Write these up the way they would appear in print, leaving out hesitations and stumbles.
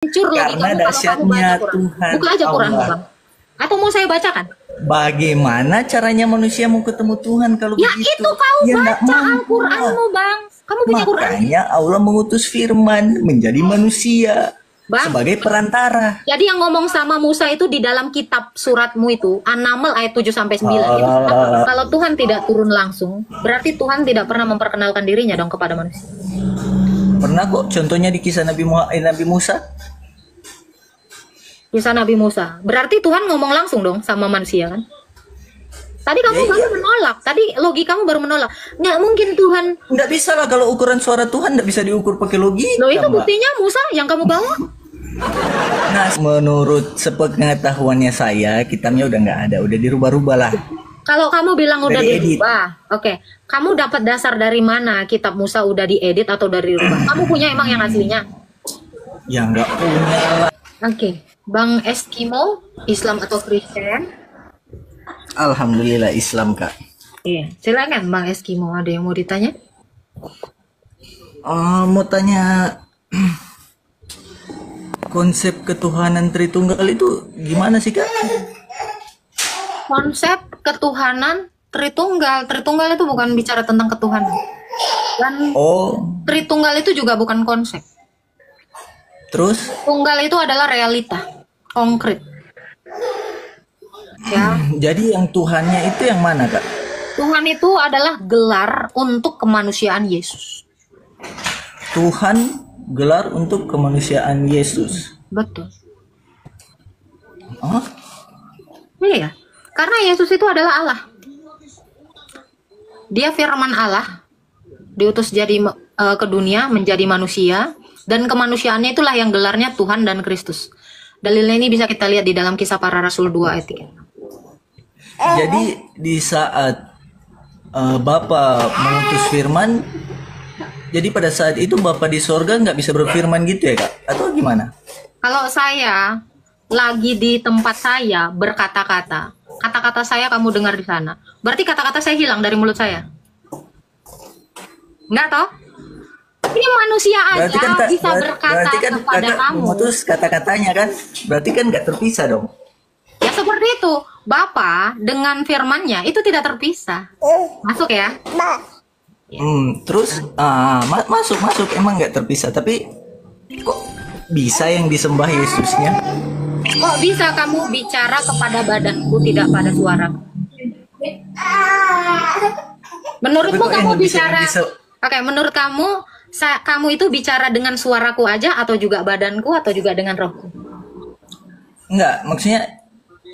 Hancur Karena logikamu kalau kamu dahsyatnya baca Quran. Tuhan Buka aja Quran, Allah. Bang. Atau mau saya bacakan? Bagaimana caranya manusia mau ketemu Tuhan kalau Ya begitu? itu kau Ya nggak baca mampu. Al-Quranmu, Bang. Kamu punya Quran? Makanya Allah mengutus firman menjadi manusia Bang. sebagai perantara. Jadi yang ngomong sama Musa itu di dalam kitab suratmu itu, An-Naml ayat 7-9. Itu kalau Tuhan tidak turun langsung, berarti Tuhan tidak pernah memperkenalkan dirinya dong kepada manusia. Pernah kok contohnya di kisah Nabi Musa. Kisah Nabi Musa. Berarti Tuhan ngomong langsung dong sama manusia kan? Tadi kamu baru menolak. Tadi logikamu baru menolak. Nggak mungkin Tuhan. Nggak bisa lah kalau ukuran suara Tuhan nggak bisa diukur pakai logika. Loh itu Mbak. buktinya Musa yang kamu bawa. Nah, menurut sepengetahuannya saya, kitabnya udah nggak ada, udah dirubah-rubah lah. Kalau kamu bilang udah diedit. dirubah, oke. Kamu dapat dasar dari mana kitab Musa udah diedit atau dari dirubah? Kamu punya emang yang aslinya? Ya nggak punya lah. Oke. Bang Eskimo, Islam atau Kristen? Alhamdulillah Islam, Kak. Iya, silakan Bang Eskimo. Ada yang mau ditanya? Mau tanya konsep ketuhanan Tritunggal itu gimana sih, Kak? Konsep ketuhanan Tritunggal. Tritunggal itu bukan bicara tentang ketuhanan. Dan Tritunggal itu juga bukan konsep. Terus? Tunggal itu adalah realita, konkret. Ya. Jadi yang Tuhannya itu yang mana, Kak? Tuhan itu adalah gelar untuk kemanusiaan Yesus. Tuhan gelar untuk kemanusiaan Yesus. Betul. Oh? Iya. Karena Yesus itu adalah Allah. Dia firman Allah, diutus jadi ke dunia menjadi manusia, dan kemanusiaannya itulah yang gelarnya Tuhan dan Kristus. Dalilnya ini bisa kita lihat di dalam Kisah Para Rasul 2 ayat 3. Jadi di saat Bapa mengutus firman, jadi pada saat itu Bapa di sorga nggak bisa berfirman gitu ya, Kak? Atau gimana? Kalau saya lagi di tempat saya berkata-kata, kata-kata saya kamu dengar di sana, berarti kata-kata saya hilang dari mulut saya. Enggak toh? Ini manusia aja kan, bisa berkata kan kepada kamu. Memutus kata-katanya kan, berarti kan nggak terpisah dong. Ya seperti itu. Bapa dengan firmannya itu tidak terpisah. Masuk ya? Terus masuk emang nggak terpisah, tapi kok bisa yang disembah Yesusnya? Kok bisa kamu bicara kepada badanku tidak pada suara? Menurutmu kamu bicara? Oke, menurut kamu kamu itu bicara dengan suaraku aja atau juga badanku atau juga dengan rohku? Enggak, maksudnya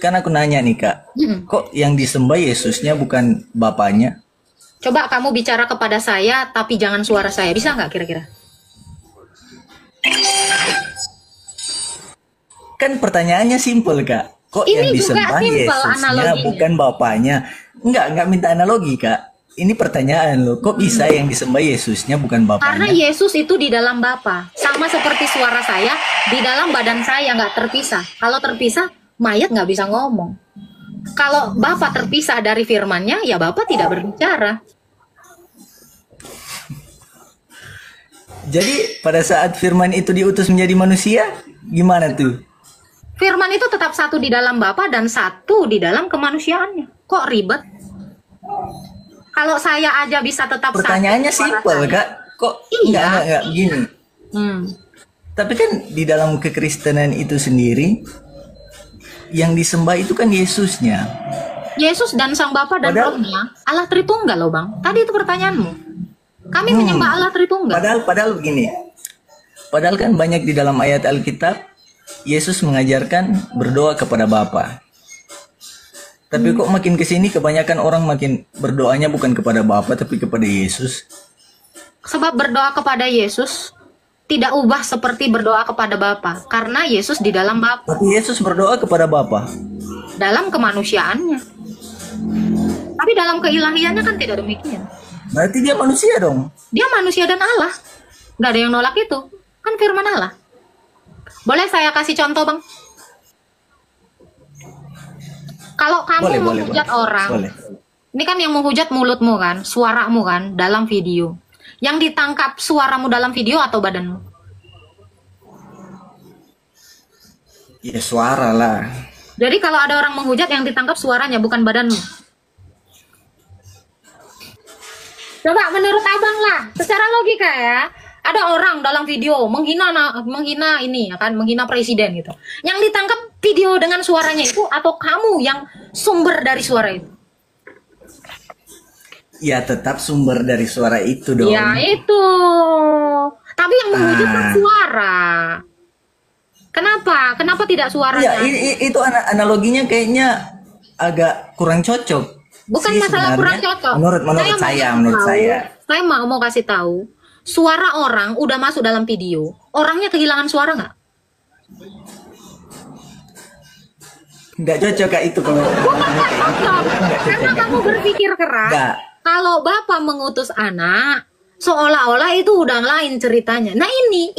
kan aku nanya nih, Kak. Kok yang disembah Yesusnya bukan Bapaknya? Coba kamu bicara kepada saya tapi jangan suara saya. Bisa nggak kira-kira? Kan pertanyaannya simpel, Kak. Kok Ini yang disembah Yesusnya bukan Bapaknya? Enggak minta analogi, Kak. Ini pertanyaan loh, kok bisa yang disembah Yesusnya bukan Bapaknya? Karena Yesus itu di dalam Bapa, sama seperti suara saya di dalam badan saya nggak terpisah. Kalau terpisah, mayat nggak bisa ngomong. Kalau Bapa terpisah dari firman-Nya, ya Bapa tidak berbicara. Jadi pada saat firman itu diutus menjadi manusia, gimana tuh? Firman itu tetap satu di dalam Bapa dan satu di dalam kemanusiaannya. Kok ribet? Kalau saya aja bisa tetap pertanyaannya simpel, Kak. Kok enggak gini. Tapi kan di dalam kekristenan itu sendiri yang disembah itu kan Yesusnya. Yesus dan Sang Bapa dan Rohnya Allah Tritunggal loh, Bang. Tadi itu pertanyaanmu. Kami menyembah Allah Tritunggal. Padahal begini. Padahal kan banyak di dalam ayat Alkitab Yesus mengajarkan berdoa kepada Bapa. Tapi kok makin kesini kebanyakan orang makin berdoanya bukan kepada Bapa tapi kepada Yesus. Sebab berdoa kepada Yesus tidak ubah seperti berdoa kepada Bapa, karena Yesus di dalam Bapa. Tapi Yesus berdoa kepada Bapa dalam kemanusiaannya. Tapi dalam keilahiannya kan tidak demikian. Berarti dia manusia dong. Dia manusia dan Allah. Gak ada yang nolak itu. Kan firman Allah. Boleh saya kasih contoh, Bang? Kalau kamu menghujat orang, ini kan yang menghujat mulutmu kan, suaramu kan, dalam video. Yang ditangkap suaramu dalam video atau badanmu? Ya suara lah. Jadi kalau ada orang menghujat yang ditangkap suaranya bukan badanmu. Coba menurut abang lah, secara logika ya, ada orang dalam video menghina ini ya kan, menghina presiden gitu. Yang ditangkap video dengan suaranya itu atau kamu yang sumber dari suara itu? Ya tetap sumber dari suara itu dong. Ya itu. Tapi yang menghujat kan suara. Kenapa? Kenapa tidak suaranya? Ya itu analoginya kayaknya agak kurang cocok. Bukan sih masalah sebenarnya. kurang cocok. Menurut saya. Saya mau kasih tahu, suara orang udah masuk dalam video, orangnya kehilangan suara nggak? Nggak cocok Kak itu kalau. Bukan nggak cocok, karena kamu berpikir keras. Nggak. Kalau bapak mengutus anak, seolah-olah itu udah lain ceritanya. Nah ini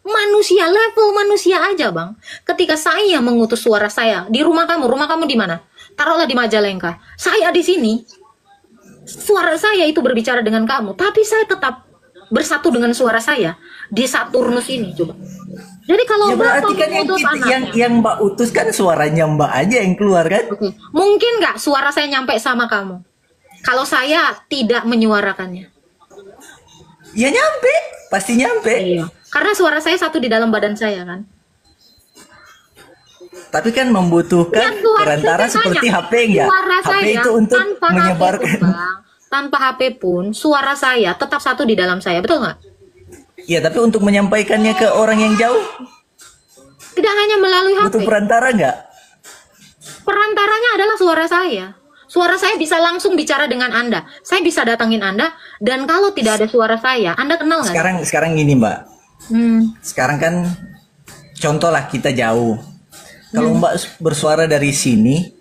manusia, level manusia aja bang. Ketika saya mengutus suara saya di rumah kamu di mana? Taruhlah di Majalengka. Saya di sini, suara saya itu berbicara dengan kamu, tapi saya tetap bersatu dengan suara saya di Saturnus ini, coba. Jadi kalau Ya berarti kan yang Mbak utus kan suaranya Mbak aja yang keluar kan? Oke. Mungkin nggak suara saya nyampe sama kamu? Kalau saya tidak menyuarakannya. Ya nyampe, pasti nyampe. Iya. Karena suara saya satu di dalam badan saya kan. Tapi kan membutuhkan Ya, perantara seperti HP enggak? Suara HP saya itu untuk tanpa menyebarkan. HP pun, Bang, tanpa HP pun suara saya tetap satu di dalam saya, betul nggak? Ya tapi untuk menyampaikannya ke orang yang jauh Tidak hanya melalui HP. butuh perantara enggak? Perantaranya adalah suara saya. Suara saya bisa langsung bicara dengan Anda. Saya bisa datangin Anda, dan kalau tidak ada suara saya, Anda kenal nggak? Sekarang gini Mbak. Sekarang kan contoh lah kita jauh. Kalau Mbak bersuara dari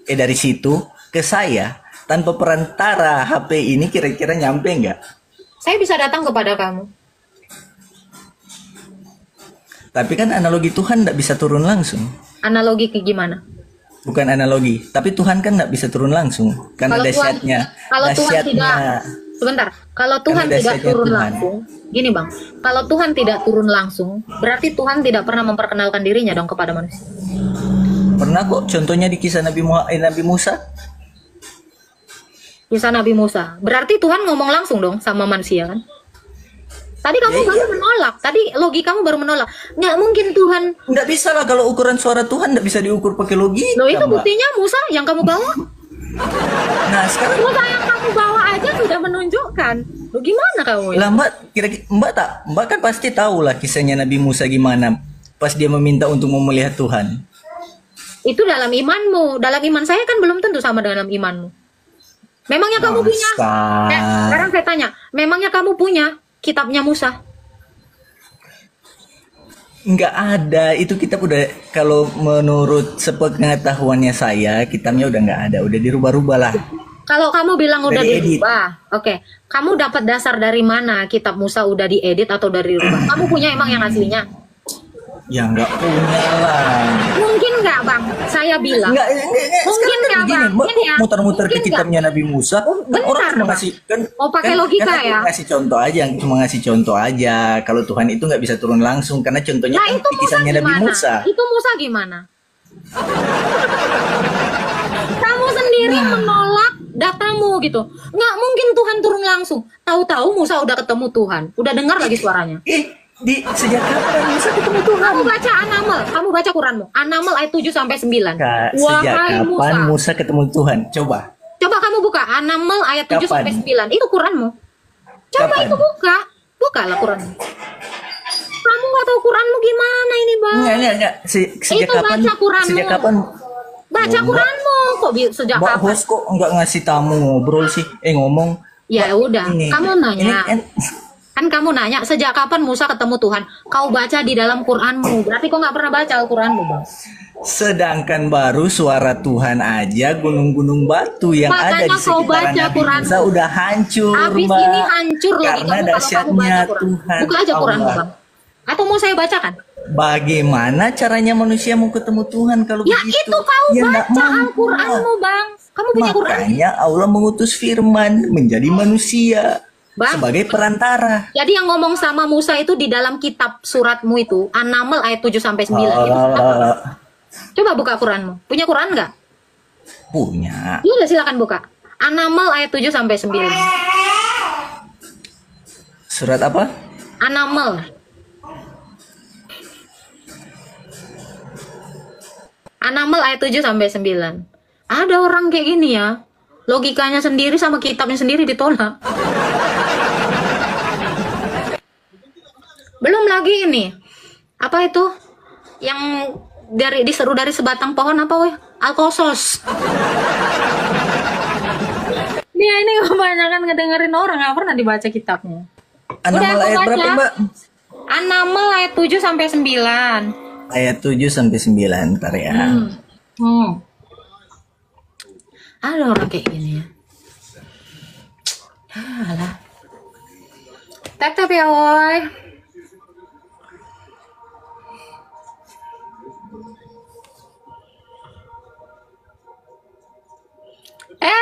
dari situ ke saya tanpa perantara HP ini kira-kira nyampe nggak? Saya bisa datang kepada kamu. Tapi kan analogi Tuhan nggak bisa turun langsung. Analogi ke gimana? Bukan analogi, tapi Tuhan kan nggak bisa turun langsung karena Kalau Tuhan tidak, sebentar, kalau Tuhan tidak turun langsung, gini bang, kalau Tuhan tidak turun langsung, berarti Tuhan tidak pernah memperkenalkan dirinya dong kepada manusia. Pernah kok, contohnya di kisah Nabi Musa. Kisah Nabi Musa, berarti Tuhan ngomong langsung dong sama manusia kan? Tadi kamu baru menolak, tadi logikamu baru menolak. Nggak mungkin Tuhan. Nggak bisa lah, kalau ukuran suara Tuhan nggak bisa diukur pakai logika. Loh itu Mbak. buktinya Musa yang kamu bawa. Nah sekarang Musa yang kamu bawa aja sudah menunjukkan. Loh gimana kamu? lah Mbak, kira-kira Mbak kan pasti tahu lah kisahnya Nabi Musa gimana pas dia meminta untuk melihat Tuhan. Itu dalam imanmu. Dalam iman saya kan belum tentu sama dengan imanmu. Memangnya kamu punya? Sekarang saya tanya, memangnya kamu punya kitabnya Musa? Nggak ada, itu kitab udah, kalau menurut sepengetahuannya saya, kitabnya udah nggak ada, udah dirubah-rubah lah. Kalau kamu bilang udah Dari dirubah, oke. Kamu dapat dasar dari mana kitab Musa udah diedit atau dari dirubah? Kamu punya emang yang aslinya? Ya nggak punya lah. Mungkin nggak bang? Saya bilang. Nggak, Mungkin nggak bang? Mbak Ini ya. muter-muter ke Mungkin kitabnya Nabi Musa, bentar, orang cuma Bang. ngasih kan. Oh, pakai logika aku ya? ngasih contoh aja, cuma ngasih contoh aja. Kalau Tuhan itu nggak bisa turun langsung, karena contohnya Nah kan itu di Musa kisahnya Nabi gimana? Musa. Itu Musa gimana? Kamu sendiri menolak datamu gitu. Nggak mungkin Tuhan turun langsung. Tahu-tahu Musa udah ketemu Tuhan, udah dengar lagi suaranya. Sejak kapan Musa ketemu Tuhan? Kamu baca An-Naml, kamu baca Quranmu. An-Naml ayat 7 sampai 9. Sejak Wahai kapan Musa ketemu Tuhan? Coba. Coba kamu buka An-Naml ayat 7 Kapan? sampai 9. Itu Quranmu. Coba Kapan? itu buka. Bukalah Quranmu. Kamu nggak tahu Quranmu gimana ini, Bang? Enggak. Sejak Itu kapan? baca Quranmu. Sejak kapan? Baca Mbak- Quranmu. Kok sejak Mbak kapan? host kok nggak ngasih tamu ngobrol sih? Ngomong. Ya udah, Ini, kamu ini nanya. kan Kan kamu nanya sejak kapan Musa ketemu Tuhan? Kau baca di dalam Quranmu. Berarti kau nggak pernah baca Al-Quranmu, Bang. sedangkan baru suara Tuhan aja gunung-gunung batu yang ada Makanya di kau sekitaran baca Nabi Quran. Musa udah hancur, Habis Mbak. ini hancur lagi Karena kamu kalau kamu dahsyatnya baca Quran. Tuhan Buka aja Quranmu, Allah. Bang. Atau mau saya bacakan? Bagaimana caranya manusia mau ketemu Tuhan kalau Ya begitu? itu kau Ya, nggak baca mampu. Al-Quranmu, Bang. Kamu punya Quran? Makanya Allah mengutus firman menjadi manusia Bang. sebagai perantara. Jadi yang ngomong sama Musa itu di dalam kitab suratmu itu An-Naml ayat 7 sampai 9. Itu surat apa? Coba buka Quranmu. Punya Quran nggak? Punya. Iya, silakan buka. An-Naml ayat 7 sampai 9. Surat apa? An-Naml. An-Naml ayat 7 sampai 9. Ada orang kayak gini ya. Logikanya sendiri sama kitabnya sendiri ditolak. Belum lagi ini. Apa itu? Yang diseru dari sebatang pohon apa weh? Al-Qasas. Dia ini kebanyakan ngedengerin orang, nggak pernah dibaca kitabnya. An-Naml ayat berapa, Mbak? An-Naml ayat 7 sampai 9. Ayat 7 sampai 9, ntar ya. Ada orang kayak gini ya. Alah. Tap ya woi.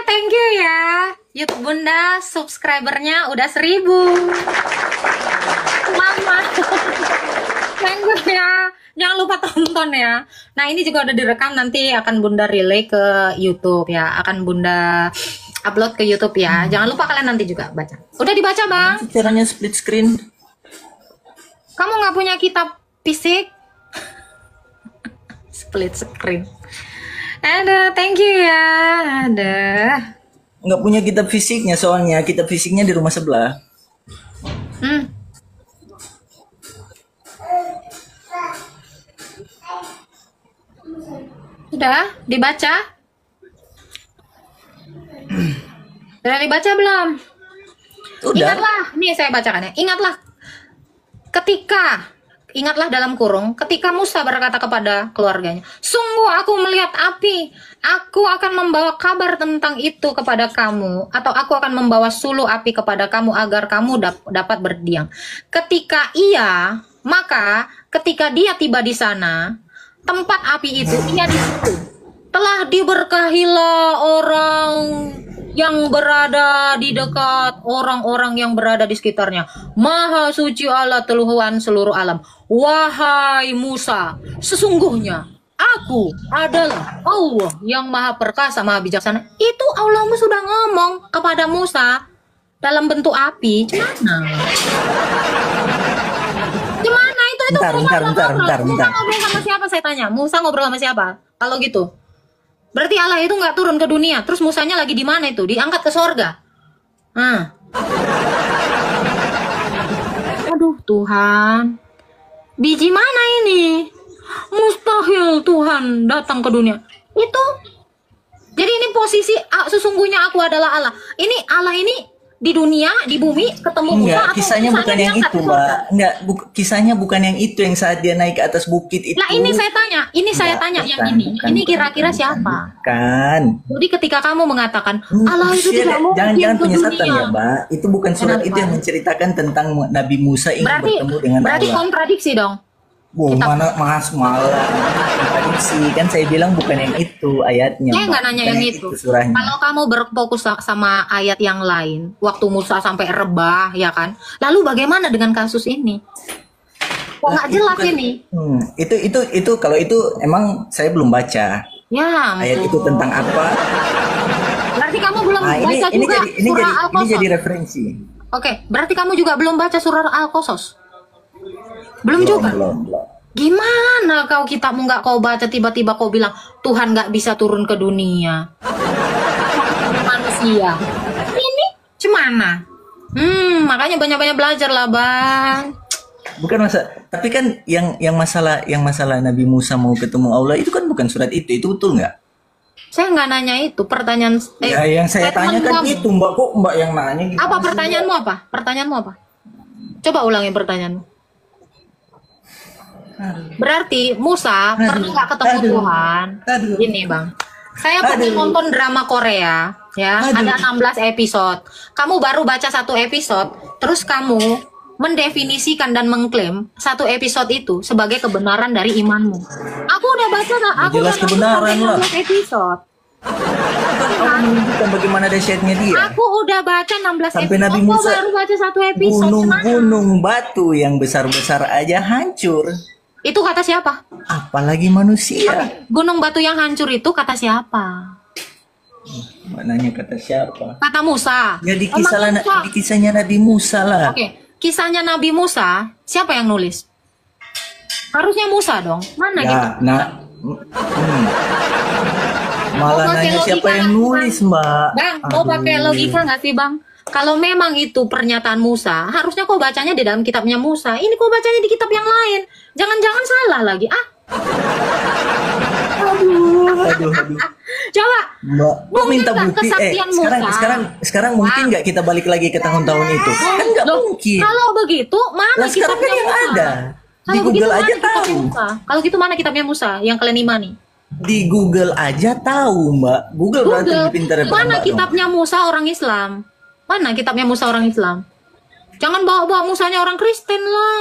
Thank you ya YouTube Bunda, subscribernya udah 1000. Mama. Thank you ya. Jangan lupa tonton ya. Nah, ini juga udah direkam, nanti akan Bunda relay ke YouTube ya. Akan Bunda upload ke YouTube ya. Jangan lupa kalian nanti juga baca. Udah dibaca, Bang? Caranya split screen. Kamu nggak punya kitab fisik? Split screen. Ada, thank you ya. Ada. Nggak punya kitab fisiknya, soalnya kitab fisiknya di rumah sebelah. Sudah dibaca? Sudah dibaca belum? Udah. Ingatlah, nih saya bacakan ya. Ingatlah dalam kurung, ketika Musa berkata kepada keluarganya, sungguh aku melihat api, aku akan membawa kabar tentang itu kepada kamu, atau aku akan membawa suluh api kepada kamu agar kamu dapat berdiam. Ketika dia tiba di sana, tempat api itu, ia di situ. Telah diberkahilah orang yang berada di dekat, orang-orang yang berada di sekitarnya. Maha suci Allah Tuhan seluruh alam. Wahai Musa, sesungguhnya aku adalah Allah yang maha perkasa, maha bijaksana. Itu Allahmu sudah ngomong kepada Musa dalam bentuk api. Gimana itu? Bentar. Musa ngobrol sama siapa, saya tanya? Musa ngobrol sama siapa? Kalau gitu berarti Allah itu nggak turun ke dunia. Terus Musanya lagi di mana itu? Diangkat ke sorga. Aduh Tuhan, biji mana ini? Mustahil Tuhan datang ke dunia. Itu. Jadi ini posisi sesungguhnya aku adalah Allah. Ini Allah ini di dunia, di bumi ketemu Musa. Enggak, kisahnya bukan yang itu, Mbak. Enggak, kisahnya bukan yang itu, yang saat dia naik ke atas bukit itu. Nah, ini saya tanya, yang ini. Ini kira-kira siapa? Kan. Jadi ketika kamu mengatakan Allah itu tidak mau jangan penyesatan ya, Mbak. Itu bukan surat itu yang menceritakan tentang Nabi Musa ingin bertemu dengan Allah. Berarti kontradiksi dong. Wow, mana mas malah kontradiksi, kan saya bilang bukan yang itu ayatnya. Saya nggak nanya yang itu. Kalau kamu berfokus sama ayat yang lain, waktu Musa sampai rebah, ya kan? Lalu bagaimana dengan kasus ini? Kok nggak jelas ini? Itu kalau itu emang saya belum baca. Ya. Ayat itu tentang apa? Berarti kamu belum baca juga surah Al-Qasas. Ini jadi referensi. Oke, berarti kamu juga belum baca surah Al-Qasas. Belum juga. Gimana kau kitabmu nggak kau baca, tiba-tiba kau bilang Tuhan nggak bisa turun ke dunia. Manusia. Ini cemana? Makanya banyak-banyak belajar lah, Bang. Bukan tapi kan yang masalah Nabi Musa mau ketemu Allah itu kan bukan surat itu betul nggak? Saya nggak nanya itu, pertanyaan. Yang saya tanya kan itu, Mbak, kok Mbak yang nanya gitu. Apa pertanyaanmu apa? Coba ulangi pertanyaanmu. Berarti Musa pernah nggak ketemu Tuhan? Ini Bang, saya pernah nonton drama Korea ya, ada 16 episode. Kamu baru baca 1 episode, terus kamu mendefinisikan dan mengklaim 1 episode itu sebagai kebenaran dari imanmu. Aku udah baca, aku jelas udah kebenaran lah. 16 episode. Kamu menunjukkan bagaimana dahsyatnya dia. Aku udah baca 16 sampai episode. Nabi Musa baru baca 1 episode. Gunung-gunung batu yang besar-besar aja hancur. Itu kata siapa? Apalagi manusia. Gunung batu yang hancur itu kata siapa? Maknanya kata siapa? Kata Musa. Ya di Emang Musa. di kisahnya Nabi Musa lah. Oke, kisahnya Nabi Musa, siapa yang nulis? Harusnya Musa dong. Mana Ya, gitu? Malah Mau pakai nanya siapa logika yang nggak, nulis, Mbak? Bang, mau pakai logika nggak sih, Bang? Kalau memang itu pernyataan Musa, harusnya kau bacanya di dalam kitabnya Musa. Ini kau bacanya di kitab yang lain. Jangan-jangan salah lagi. Aduh. Coba. Mbak, kok minta nggak bukti? kesaksian Musa? Sekarang mungkin nggak kita balik lagi ke tahun-tahun itu? Kan nggak Loh, mungkin. kalau begitu, mana Lah sekarang kan kitabnya yang Musa? ada. Di Kalau begitu, Google mana aja kitabnya tahu. Musa? Kalau gitu mana kitabnya Musa yang kalian imani? Di Google aja tahu, Mbak. Google berarti Google. lebih pintar daripada Mana Mbak dong. kitabnya Musa orang Islam? Mana kitabnya Musa orang Islam? Jangan bawa-bawa Musanya orang Kristen lah.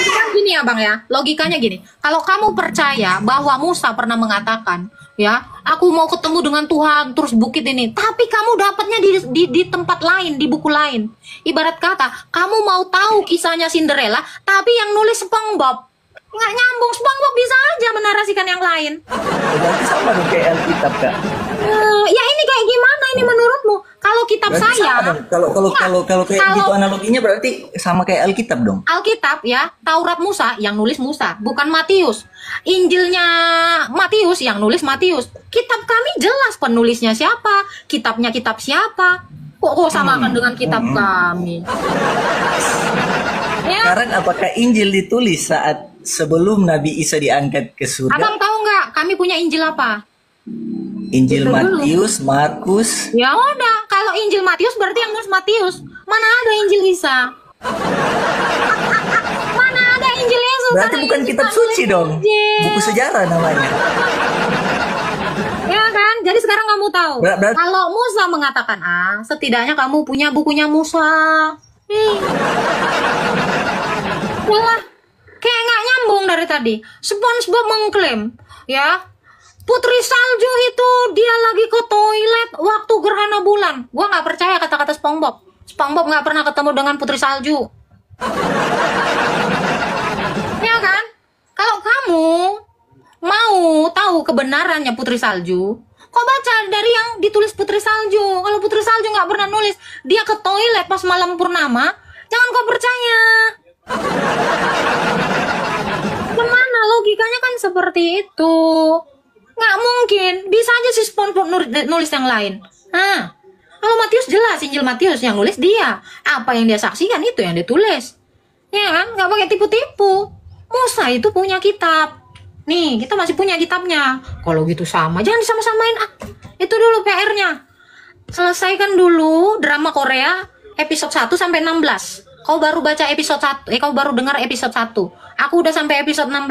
Kan gini ya Bang ya, logikanya gini. Kalau kamu percaya bahwa Musa pernah mengatakan, ya, aku mau ketemu dengan Tuhan terus bukit ini, tapi kamu dapatnya di tempat lain, di buku lain. Ibarat kata, kamu mau tahu kisahnya Cinderella, tapi yang nulis SpongeBob. Nggak nyambung, SpongeBob bisa aja menarasikan yang lain. Berarti sama dong kayak Alkitab, Kak. Ya ini kayak gimana ini menurutmu? Kalau kitab Berarti saya, sama dong. Kalau kayak Kalau- gitu analoginya berarti sama kayak Alkitab dong. Alkitab ya, Taurat Musa yang nulis Musa, bukan Matius. Injilnya Matius yang nulis Matius. Kitab kami jelas penulisnya siapa, kitabnya kitab siapa. Kok samakan dengan kitab kami? Ya, Sekarang apakah Injil ditulis saat sebelum Nabi Isa diangkat ke surga? Abang tahu nggak? Kami punya Injil apa? Injil Itu dulu. Matius, Markus. Ya udah, kalau Injil Matius berarti yang nulis Matius. Mana ada Injil Isa? Mana ada Injil Yesus? Berarti Karena bukan Yesus kitab nggak suci nulis dong. Injil. Buku sejarah namanya. Ya kan? Jadi sekarang kamu tahu. Berarti- Kalau Musa mengatakan A, setidaknya kamu punya bukunya Musa. Malah kayak nggak nyambung dari tadi. SpongeBob mengklaim, ya, Putri Salju itu dia lagi ke toilet waktu gerhana bulan. Gua nggak percaya kata-kata SpongeBob. SpongeBob nggak pernah ketemu dengan Putri Salju. Ya kan? Kalau kamu mau tahu kebenarannya Putri Salju, kok baca dari yang ditulis Putri Salju. Kalau Putri Salju nggak pernah nulis, dia ke toilet pas malam purnama, jangan kau percaya. Gimana logikanya kan seperti itu? Nggak mungkin. Bisa aja si SpongeBob nulis yang lain. Nah, kalau Matius jelas, Injil Matius yang nulis dia. Apa yang dia saksikan itu yang ditulis. Ya kan? Nggak pakai tipu-tipu. Musa itu punya kitab. Nih, kita masih punya kitabnya. Kalau gitu sama, jangan disama-samain. Itu dulu PR-nya. Selesaikan dulu drama Korea episode 1 sampai 16. Kau baru baca episode 1, kau baru dengar episode 1. Aku udah sampai episode 16.